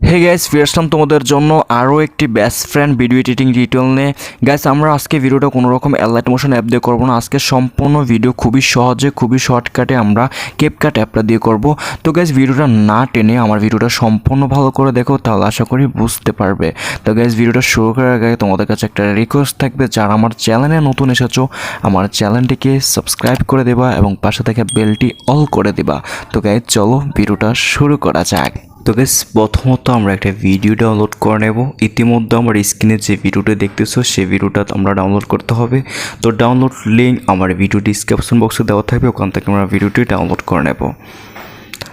Hey guys, ফিরে আসলাম তোমাদের জন্য আরও একটি best friend video editing tutorial নিয়ে। গাইস, আমরা আজকে ভিডিওটা কোনো রকম অ্যালাইট মোশন অ্যাপ দিয়ে করবো না। আজকে সম্পূর্ণ ভিডিও খুবই সহজে, খুবই শর্টকাটে আমরা ক্যাপকাট অ্যাপটা দিয়ে করব। তো গাইস, ভিডিওটা না টেনে আমার ভিডিওটা সম্পূর্ণ ভালো করে দেখো, তাহলে আশা করি বুঝতে পারবে। তো গাইস, ভিডিওটা শুরু করার আগে তোমাদের কাছে একটা রিকোয়েস্ট থাকবে, যারা আমার চ্যানেলে নতুন এসেছো আমার চ্যানেলটিকে সাবস্ক্রাইব করে দেবা এবং পাশে থেকে বেলটি অল করে দেবা। তো গাইস, চলো ভিডিওটা শুরু করা যাক। তো গাইস, প্রথমত আমরা একটা ভিডিও ডাউনলোড করে নেব। ইতিমধ্যে আমার স্ক্রিনে যে ভিডিওটা দেখতেছো সেই ভিডিওটা আমরা ডাউনলোড করতে হবে। তো ডাউনলোড লিঙ্ক আমার ভিডিও ডিসক্রিপশন বক্সে দেওয়া থাকবে, ওখান থেকে আমরা ভিডিওটি ডাউনলোড করে নেব।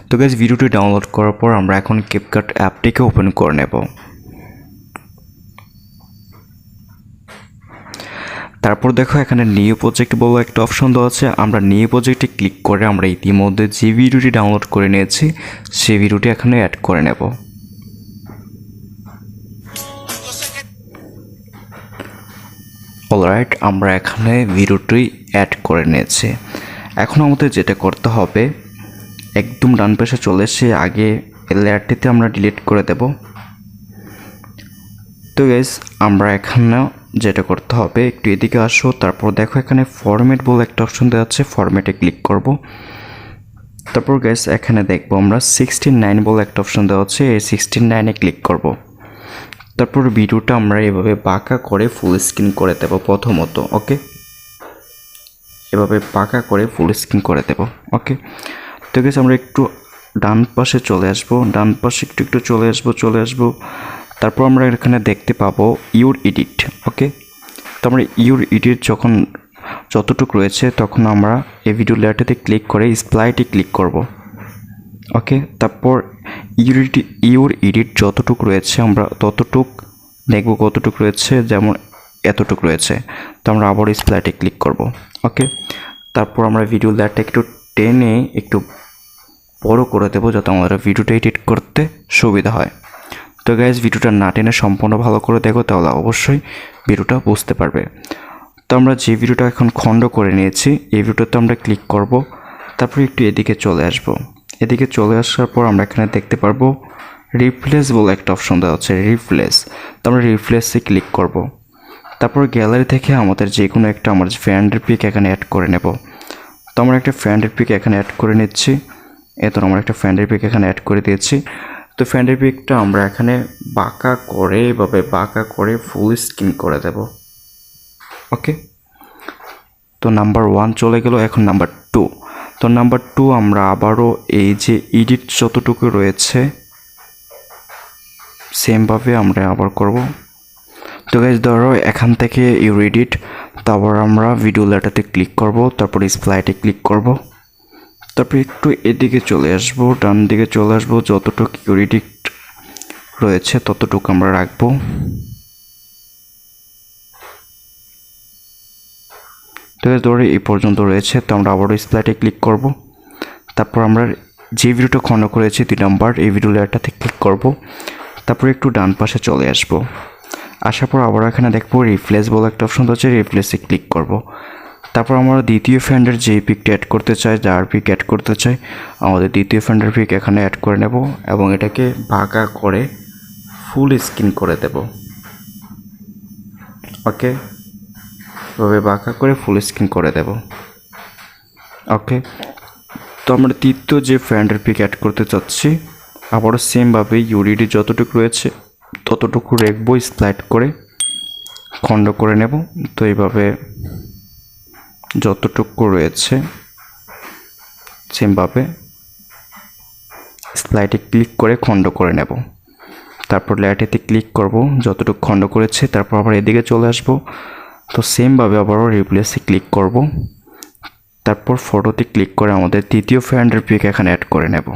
তো গাইস, ভিডিওটি ডাউনলোড করার পর আমরা এখন ক্যাপকাট অ্যাপটিকে ওপেন করে নেব। তারপর দেখো এখানে নিউ প্রজেক্ট বলে একটা অপশন দেওয়া আছে। আমরা নিউ প্রজেক্টে ক্লিক করে আমরা ইতিমধ্যে যে ভিডিওটি ডাউনলোড করে নিয়েছি সেই ভিডিওটি এখানে অ্যাড করে নেব। অলরাইট, আমরা এখানে ভিডিওটি অ্যাড করে নিয়েছি। এখন আমাদের যেটা করতে হবে, একদম ডান পাশে চলে এসে আগে লেয়ারটিতে আমরা ডিলিট করে দেব। তো গাইস, আমরা এখানে যেটা করতে হবে, একটু এদিকে আসো। তারপর দেখো এখানে ফরম্যাট বলে একটা অপশন দেওয়া আছে, ফরম্যাটে ক্লিক করব। তারপর গাইস এখানে দেখবো আমরা 69 বলে একটা অপশন দেওয়া আছে, এই 69-এ ক্লিক করব। তারপর ভিডিওটা আমরা এভাবে বাঁকা করে ফুল স্ক্রিন করে দেব প্রথমত। ওকে, এভাবে বাঁকা করে ফুল স্ক্রিন করে দেব। ওকে, তো গাইস আমরা একটু ডান পাশে চলে আসব, ডান পাশে একটু চলে আসবো। তারপর আমরা এখানে দেখতে পাবো ইউর এডিট। ওকে, তো আমরা ইউর এডিট যতটুকু রয়েছে তখন আমরা এই ভিডিও লেয়ারটাতে ক্লিক করে স্প্লাইটে ক্লিক করব। ওকে, তারপর ইউর এডিট যতটুকু রয়েছে আমরা ততটুক দেখব কতটুকু রয়েছে, যেমন এতটুকু রয়েছে। তো আমরা আবার স্প্লাইটে ক্লিক করব। ওকে, তারপর আমরা ভিডিও লেয়ারটা একটু টেনে একটু বড় করে দেবো, যাতে আমাদের ভিডিওটা এডিট করতে সুবিধা হয়। তো গাইজ, ভিডিওটা না টেনে সম্পূর্ণ ভালো করে দেখো, তাহলে অবশ্যই ভিডিওটা বুঝতে পারবে। তো আমরা যে ভিডিওটা এখন খণ্ড করে নিয়েছি এই ভিডিওতে আমরা ক্লিক করব। তারপর একটু এদিকে চলে আসব। এদিকে চলে আসার পর আমরা এখানে দেখতে পারবো রিপ্লেস বলে একটা অপশন দেওয়া হচ্ছে, রিপ্লেস। তো আমরা রিপ্লেসে ক্লিক করব। তারপর গ্যালারি থেকে আমাদের যে কোনো একটা আমার ফ্রেন্ডের পিক এখানে অ্যাড করে নেব। তো আমরা একটা ফ্রেন্ডের পিক এখানে অ্যাড করে নিচ্ছি। এত আমরা একটা ফ্রেন্ডের পিক এখানে অ্যাড করে দিয়েছি। তো ফ্রেন্ডের পিকটা আমরা এখানে বাঁকা করে এভাবে বাঁকা করে ফুল স্ক্রিন করে দেব। ওকে, তো নাম্বার 1 চলে গেল। এখন নাম্বার 2। তো নাম্বার 2 আমরা আবারও এই যে এডিট যতটুকু রয়েছে সেমভাবে আমরা আবার করব। তো গাইজ, ধরো এখান থেকে ইউর এডিট, তারপর আমরা ভিডিও লেয়ারটাতে ক্লিক করব, তারপর স্প্লাইটে ক্লিক করব। তারপর একটু এদিকে চলে আসব, ডান দিকে চলে আসব, যতটুকু ইউর এডিট রয়েছে ততটুকু আমরা রাখবো। তো ধরে এই পর্যন্ত রয়েছে। তো আমরা আবারও স্প্লাইটে ক্লিক করব। তারপর আমরা যে ভিডিওটা খণ্ড করেছি 2 নাম্বার, এই ভিডিও লেয়ারটাতে ক্লিক করব। তারপর একটু ডান পাশে চলে আসব। আসার পর আবার এখানে দেখবো রিপ্লেস বলে একটা অপশন আছে, রিপ্লেসে ক্লিক করব। তারপর আমরা দ্বিতীয় ফ্রেন্ডের যে পিকটা অ্যাড করতে চাই, যার পিক অ্যাড করতে চাই, আমাদের দ্বিতীয় ফ্রেন্ডের পিক এখানে অ্যাড করে নেব এবং এটাকে বাঁকা করে ফুল স্ক্রিন করে দেব। ওকে, এভাবে বাঁকা করে ফুল স্ক্রিন করে দেব। ওকে, তো আমরা তৃতীয় যে ফ্রেন্ডের পিক অ্যাড করতে চাচ্ছি আবারও সেমভাবে ইউরিডি যতটুকু রয়েছে ততটুকু রাখবো, স্প্লাইট করে খণ্ড করে নেব। তো এইভাবে যতটুকু রয়েছে সেমভাবে স্প্লাইটে ক্লিক করে খণ্ড করে নেব। তারপর লেয়ারটিতে ক্লিক করব যতটুকু খণ্ড করেছে, তারপর আবার এদিকে চলে আসব। তো সেমভাবে আবারও রিপ্লেসে ক্লিক করব। তারপর ফটোতে ক্লিক করে আমাদের তৃতীয় ফ্রেন্ডের পিক এখানে অ্যাড করে নেব।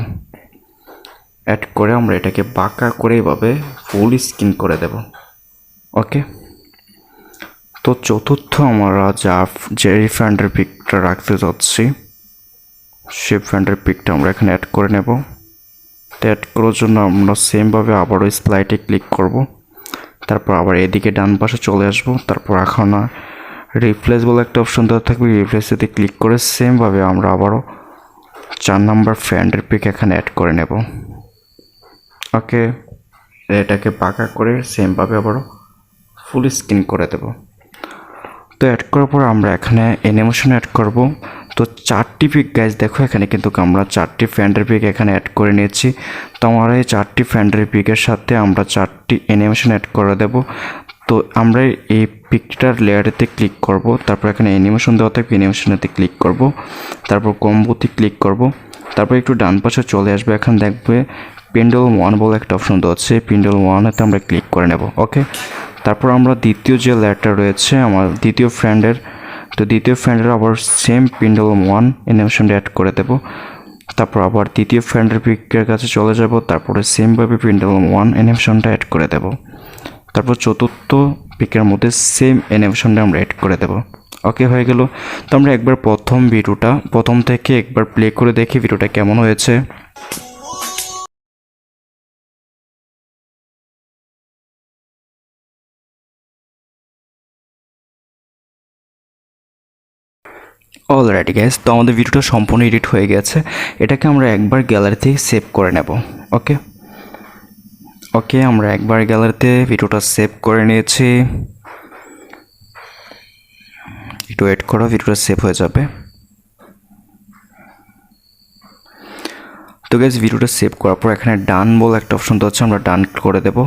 অ্যাড করে আমরা এটাকে বাঁকা করে এভাবে ফুল স্ক্রিন করে দেব। ওকে, তো চতুর্থ আমরা যে ফ্রেন্ডের পিকটা রাখতে যাচ্ছি সেই ফ্রেন্ডের পিকটা আমরা এখানে অ্যাড করে নেব। তো অ্যাড করার জন্য আমরা সেমভাবে আবারও স্প্লাইটে ক্লিক করব। তারপর আবার এদিকে ডান পাশে চলে আসব। তারপর এখন রিপ্লেস বলে একটা অপশন দেওয়া থাকবে, রিপ্লেসেতে ক্লিক করে সেমভাবে আমরা আবারও 4 নাম্বার ফ্রেন্ডের পিক এখানে অ্যাড করে নেব। ওকে, এটাকে পাকা করে সেমভাবে আবারও ফুল স্ক্রিন করে দেব। তো অ্যাড করার পর আমরা এখানে অ্যানিমেশন অ্যাড করব। তো 4টি পিক গাইজ দেখো, এখানে কিন্তু আমরা 4টি ফ্রেন্ডের পিক এখানে অ্যাড করে নিয়েছি। তো আমরা এই 4টি ফ্রেন্ডের পিকের সাথে আমরা 4টি অ্যানিমেশন অ্যাড করে দেব। তো আমরা এই পিকটার লেয়ারেতে ক্লিক করব, তারপর এখানে অ্যানিমেশন দেওয়া থাকবে, অ্যানিমেশনেতে ক্লিক করব, তারপর কম্বোতে ক্লিক করব, তারপর একটু ডান পাশে চলে আসবে, এখানে দেখবে পেন্ডুলাম 1 বলে একটা অপশন দেওয়া আছে, পেন্ডুলাম 1-এতে আমরা ক্লিক করে নেব। ওকে, তারপর আমরা দ্বিতীয় যে লেয়ারটা রয়েছে আমার দ্বিতীয় ফ্রেন্ডের, তো দ্বিতীয় ফ্রেন্ডের আবার সেম পেন্ডুলাম 1 অ্যানিমেশনটা অ্যাড করে দেব। তারপর আবার দ্বিতীয় ফ্রেন্ডের পিকের কাছে চলে যাব, তারপরে সেমভাবে পেন্ডুলাম 1 অ্যানিমেশনটা অ্যাড করে দেব। তারপর চতুর্থ পিকের মধ্যে সেম অ্যানিমেশনটা আমরা অ্যাড করে দেব। ওকে, হয়ে গেল। তো আমরা একবার প্রথম থেকে একবার প্লে করে দেখি ভিডিওটা কেমন হয়েছে। অলরাইট গাইস, তো আমাদের ভিডিওটা সম্পূর্ণ এডিট হয়ে গেছে। এটাকে আমরা একবার গ্যালারি থেকে সেভ করে নেব। ওকে ওকে, আমরা একবার গ্যালারিতে ভিডিওটা সেভ করে নিয়েছি। একটু ওয়েট করো, ভিডিওটা সেভ হয়ে যাবে। তো গাইস, ভিডিওটা সেভ করার পর এখানে ডান বলে একটা অপশন তো আছে, আমরা ডান করে দেব।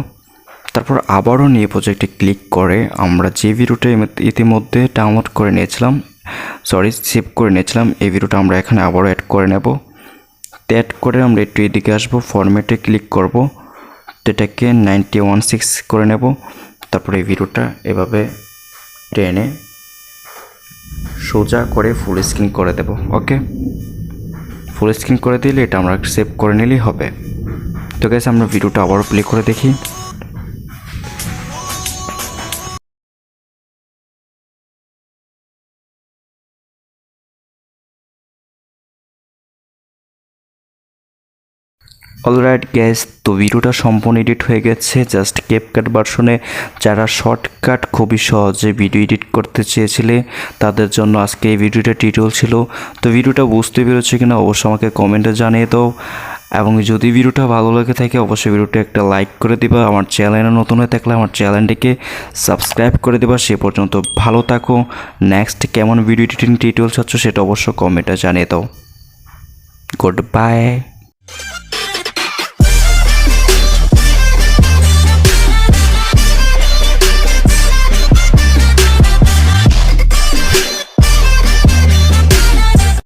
তারপর আবারও নিয়ে প্রজেক্টে ক্লিক করে আমরা যে ভিডিওটা ইতিমধ্যে ডাউনলোড করে নিয়েছিলাম, সেভ করে নিয়েছিলাম, এই ভিডিওটা আমরা এখানে আবারও অ্যাড করে নেব। অ্যাড করে আমরা একটু এদিকে আসবো, ফরম্যাটে ক্লিক করব, এটাকে 9016 করে নেব। তারপরে এই ভিডিওটা এভাবে টেনে সোজা করে ফুল স্ক্রিন করে দেব। ওকে, ফুল স্ক্রিন করে দিলে এটা আমরা সেভ করে নিলেই হবে। তো গাইস, আমরা ভিডিওটা আবারও প্লে করে দেখি। অলরাইট গ্যাস, তো ভিডিওটা সম্পূর্ণ এডিট হয়ে গেছে। জাস্ট ক্যাপকাট ভার্সনে যারা শর্টকাট খুবই সহজে ভিডিও এডিট করতে চেয়েছিলে তাদের জন্য আজকে এই ভিডিওটা টিউটোরিয়াল ছিল। তো ভিডিওটা বুঝতে পেরেছে কিনা অবশ্যই আমাকে কমেন্টে জানিয়ে দাও, এবং যদি ভিডিওটা ভালো লাগে থাকে অবশ্যই ভিডিওটা একটা লাইক করে দিবা। আমার চ্যানেলে নতুন হয়ে থাকলে আমার চ্যানেলটিকে সাবস্ক্রাইব করে দেবা। সে পর্যন্ত ভালো থাকো। নেক্সট কেমন ভিডিও এডিটিং টিউটোরিয়াল চাচ্ছ সেটা অবশ্যই কমেন্টে জানিয়ে দাও। Good bye.